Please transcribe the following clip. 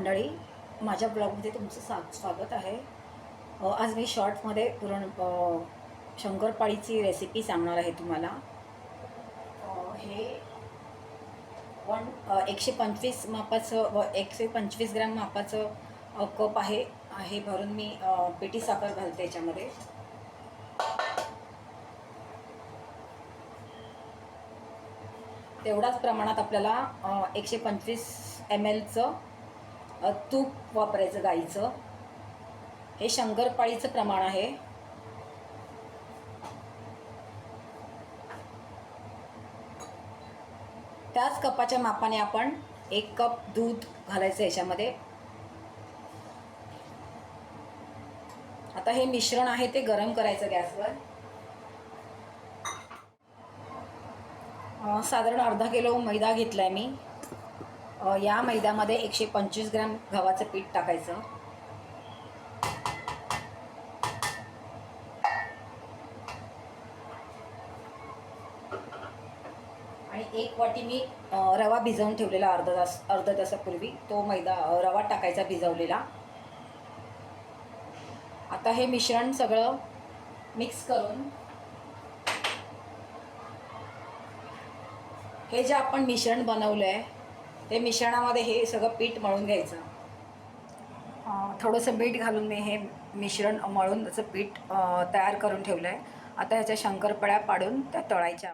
मंडळी, माझ्या ब्लॉगमध्ये तुमचं स्वागत आहे. आज मी शॉर्टमध्ये शंकरपाळीची रेसिपी सांगणार आहे तुम्हाला. हे 125 मापाचं व 125 ग्रॅम मापाचं कप आहे भरून मी पिठी साखर घालते याच्यामध्ये. तेवढाच प्रमाणात आपल्याला 125 ml तूप वापरायचं गाईचं. हे शंकरपाळीचं प्रमाण आहे. त्याच कपाच्या मापाने आपण 1 कप दूध घालायचं याच्यामध्ये. आता हे मिश्रण आहे ते गरम करायचं गॅसवर. साधारण अर्धा किलो मैदा घेतलाय मी. या मैद्यामध्ये 125 ग्रॅम गव्हाचं पीठ टाकायचं आणि 1 वाटी मी रवा भिजवून ठेवलेला अर्धा तासापूर्वी तो रवा टाकायचा भिजवलेला. आता हे मिश्रण सगळं मिक्स करून हे जे आपण मिश्रण बनवलं आहे ते मिश्रणामध्ये हे सगळं पीठ मळून घ्यायचं. थोडंसं मीठ घालून मी हे मिश्रण मळून त्याचं पीठ तयार करून ठेवलं आहे. आता ह्याच्या शंकरपाळ्या पाडून त्या तळायच्या.